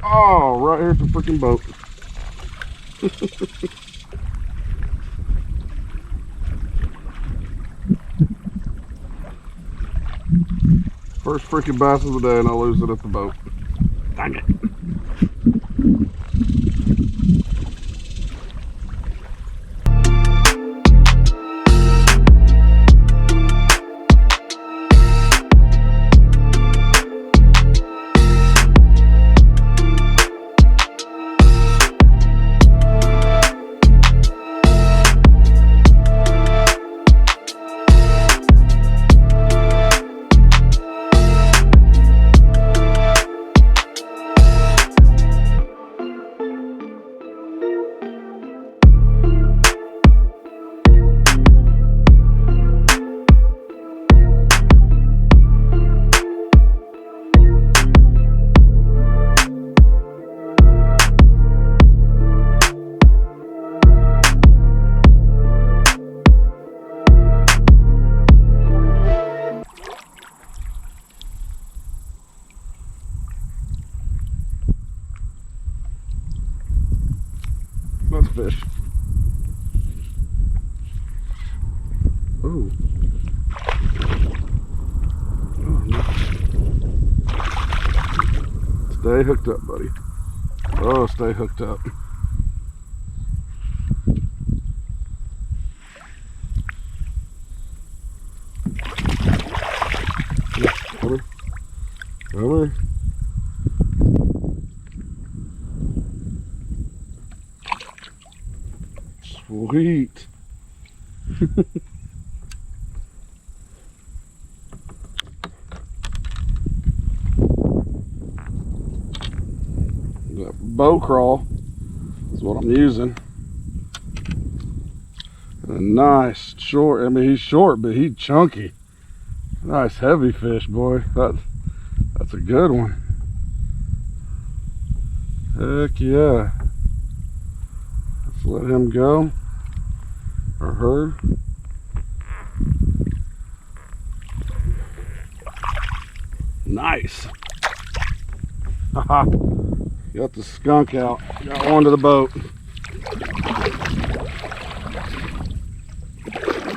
Oh, right here at the freaking boat. First freaking bass of the day and I lose it at the boat. Dang it. Let's fish. Ooh. Oh, nice. Stay hooked up, buddy. Oh, stay hooked up. Come here. Come here. Sweet. That bow crawl is what I'm using. And a nice short, I mean he's short, but he's chunky. Nice heavy fish, boy. That's a good one. Heck yeah. Let's let him go. Or her. Nice. Haha. Got the skunk out. Got one to the boat.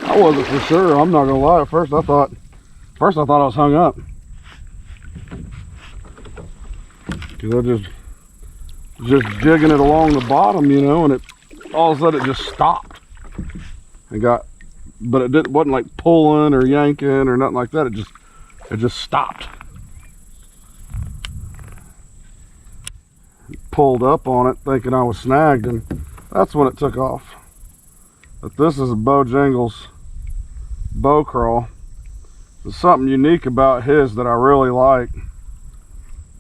I wasn't for sure. I'm not gonna lie. At first I thought I was hung up. Cause I just jigging it along the bottom, you know, and it all of a sudden it just stopped. And but it wasn't like pulling or yanking or nothing like that. It just stopped. Pulled up on it thinking I was snagged, and that's when it took off. But this is a Bojangles bow crawl. There's something unique about his that I really like.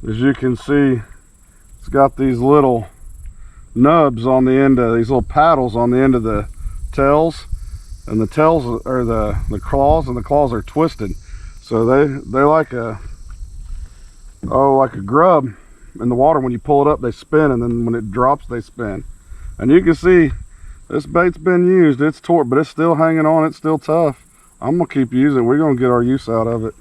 As you can see, it's got these little nubs on the end of these little paddles on the end of the tails, and the tails are the claws, and the claws are twisted, so they're like a grub in the water. When you pull it up they spin, and then when it drops they spin. And you can see this bait's been used, it's tore, but it's still hanging on, it's still tough. I'm gonna keep using it. We're gonna get our use out of it.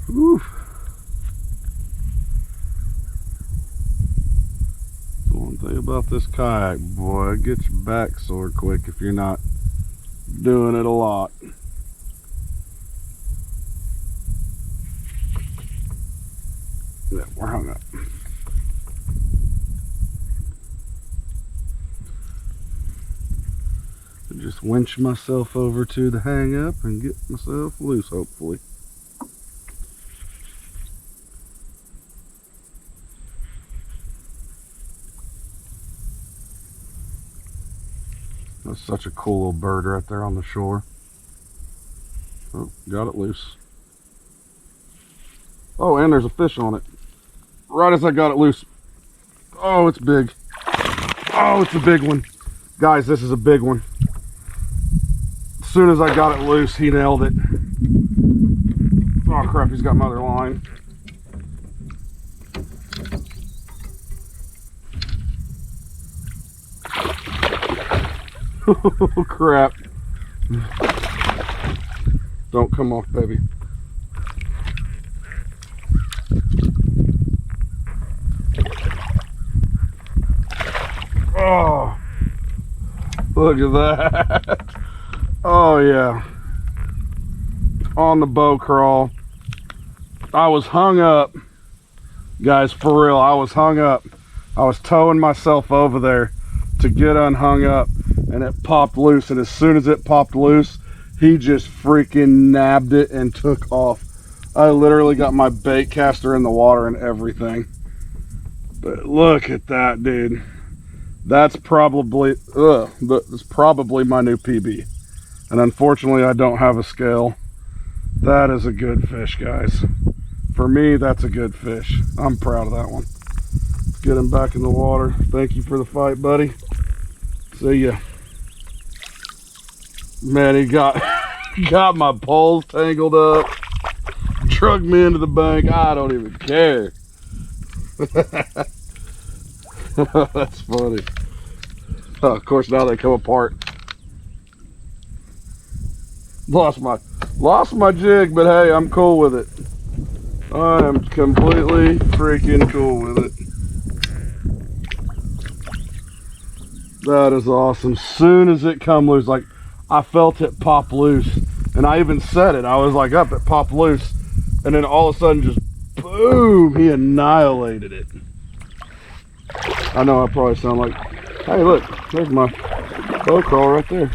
Whew. One thing about this kayak, boy, it gets your back sore quick if you're not doing it a lot. Yeah, we're hung up. Just winch myself over to the hang up and get myself loose, hopefully. That's such a cool little bird right there on the shore. Oh, got it loose. Oh, and there's a fish on it. Right as I got it loose. Oh, it's big. Oh, it's a big one. Guys, this is a big one. As soon as I got it loose, he nailed it. Oh crap, he's got my other line. Oh crap. Don't come off, baby. Oh, look at that. Oh yeah. On the bow crawl. I was hung up. Guys, for real, I was hung up. I was towing myself over there to get unhung up, and it popped loose, and as soon as it popped loose, he just freaking nabbed it and took off. I literally got my bait caster in the water and everything. But look at that, dude. That's probably that's probably my new PB. And unfortunately, I don't have a scale. That is a good fish, guys. For me, that's a good fish. I'm proud of that one. Let's get him back in the water. Thank you for the fight, buddy. See ya. Man, he got got my poles tangled up, drug me into the bank. I don't even care. That's funny. Oh, of course, now they come apart. Lost my jig, but hey, I'm cool with it. I am completely freaking cool with it. That is awesome. Soon as it come loose, like I felt it pop loose, and I even said it. I was like, up, it popped loose, and then all of a sudden, just boom, he annihilated it. I know I probably sound like, hey, look, there's my bow crawl right there.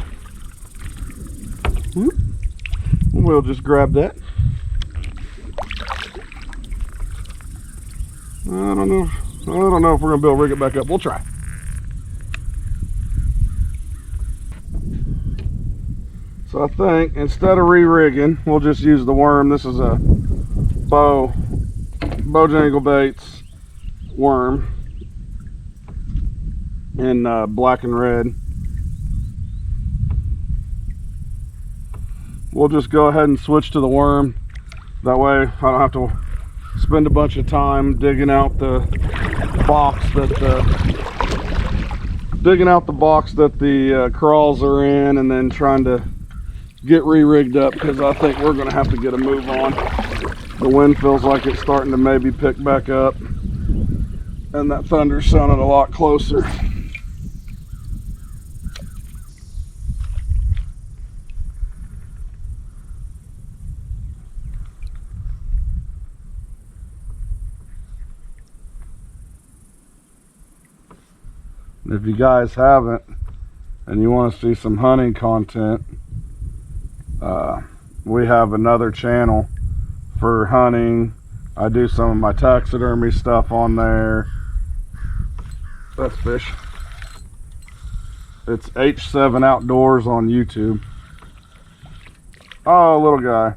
Whoop. We'll just grab that. I don't know if we're gonna be able to rig it back up. We'll try. So I think instead of re-rigging, we'll just use the worm. This is a Bojangle Baits worm in black and red. We'll just go ahead and switch to the worm. That way I don't have to spend a bunch of time digging out the box that the crawls are in, and then trying to get re-rigged up, because I think we're going to have to get a move on. The wind feels like it's starting to maybe pick back up, and that thunder's sounding a lot closer. If you guys haven't and you want to see some hunting content, we have another channel for hunting. I do some of my taxidermy stuff on there. That's fish. It's H7 Outdoors on YouTube. Oh, little guy.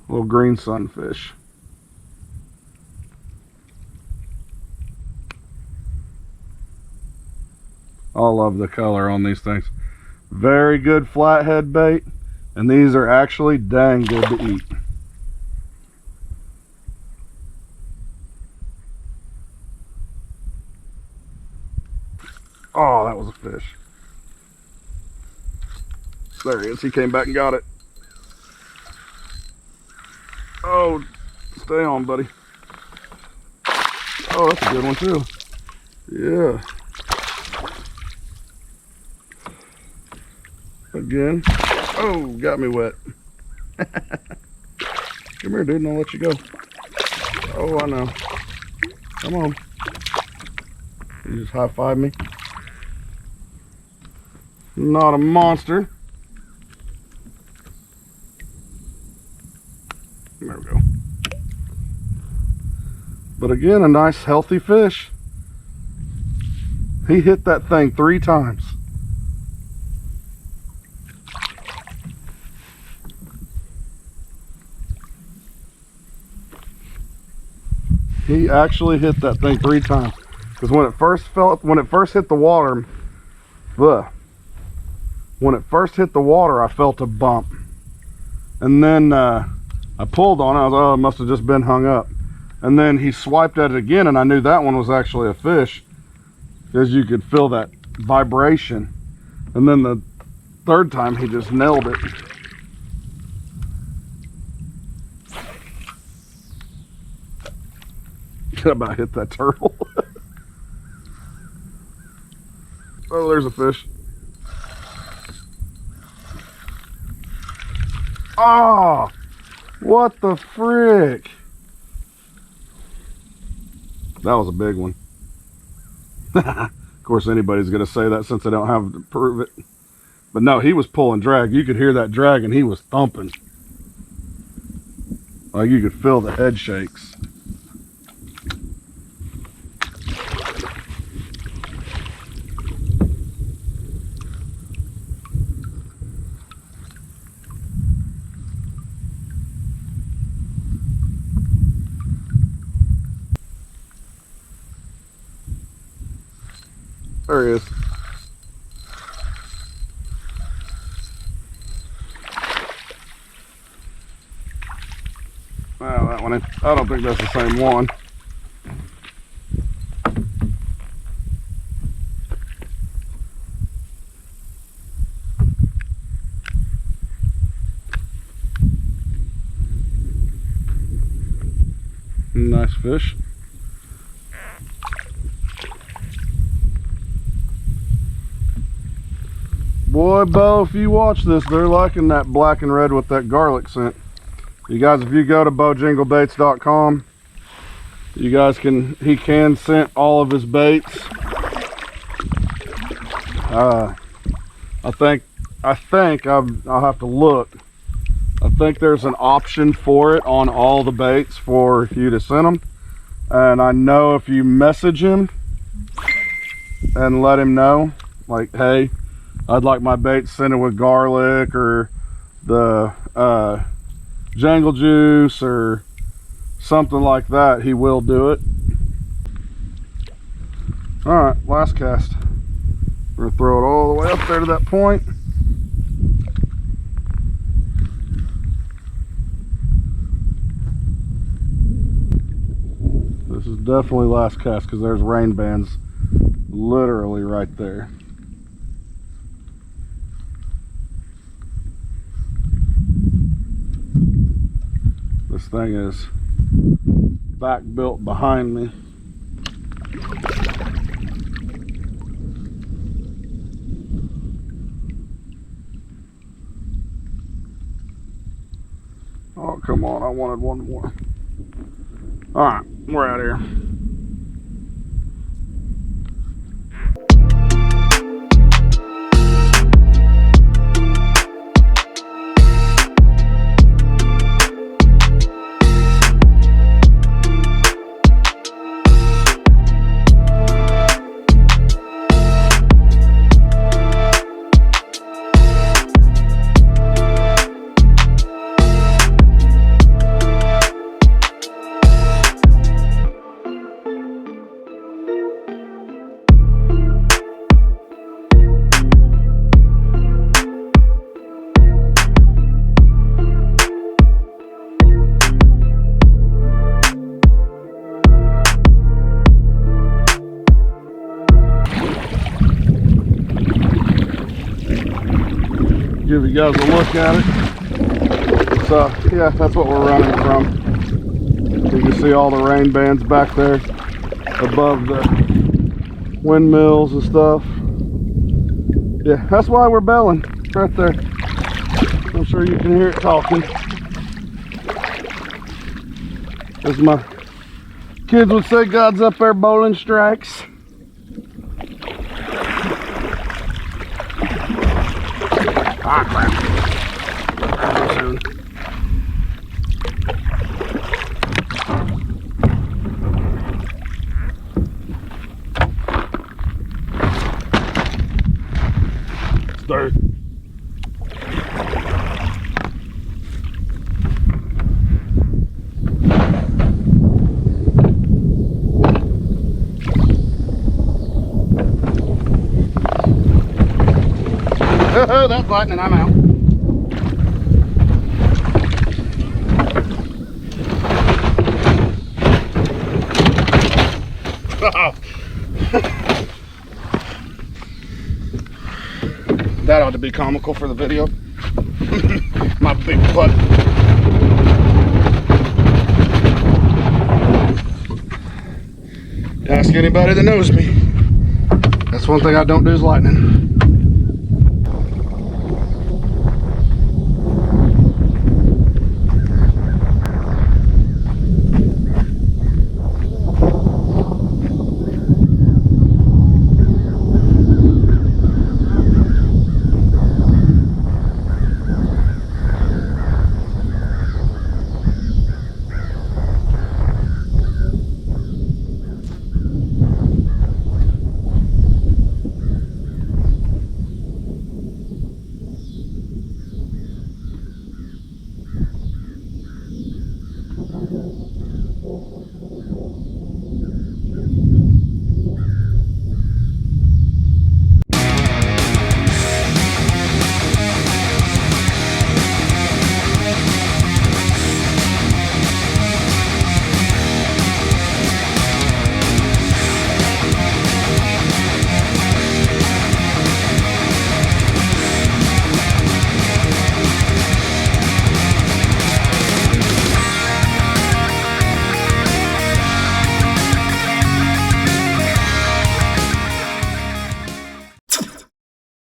Little green sunfish. I love the color on these things. Very good flathead bait, and these are actually dang good to eat. Oh, that was a fish. There he is. He came back and got it. Oh, stay on, buddy. Oh, that's a good one too. Yeah. Again. Oh, got me wet. Come here, dude, and I'll let you go. Oh, I know. Come on. You just high-five me. Not a monster. There we go. But again, a nice healthy fish. He hit that thing 3 times. He actually hit that thing 3 times. Because when it first hit the water, I felt a bump. And then I pulled on it. I was, oh, it must have just been hung up. And then he swiped at it again, and I knew that one was actually a fish, because you could feel that vibration. And then the 3rd time, he just nailed it. I about hit that turtle. Oh, there's a fish. Oh, what the frick? That was a big one. Of course, anybody's going to say that since they don't have to prove it. But no, he was pulling drag. You could hear that drag, and he was thumping. Like you could feel the head shakes. There he is. Well, that one, I don't think that's the same one. Nice fish. Boy, Bo, if you watch this, they're liking that black and red with that garlic scent. You guys, if you go to bojinglebaits.com, you guys he can scent all of his baits. I think I'll have to look. I think there's an option for it on all the baits for you to scent them. And I know if you message him and let him know, like, hey, I'd like my bait scented with garlic or the jangle juice or something like that, he will do it. All right, last cast. We're gonna throw it all the way up there to that point. This is definitely last cast because there's rain bands literally right there. This thing is back built behind me. Oh, come on, I wanted one more. All right, we're out of here. Give you guys a look at it. So yeah, that's what we're running from. You can see all the rain bands back there above the windmills and stuff. Yeah, that's why we're belling right there. I'm sure you can hear it talking. As my kids would say, God's up there bowling strikes. Ah, crap. Soon. Start. Oh, that's lightning, I'm out. That ought to be comical for the video. My big butt. Ask anybody that knows me. That's one thing I don't do is lightning.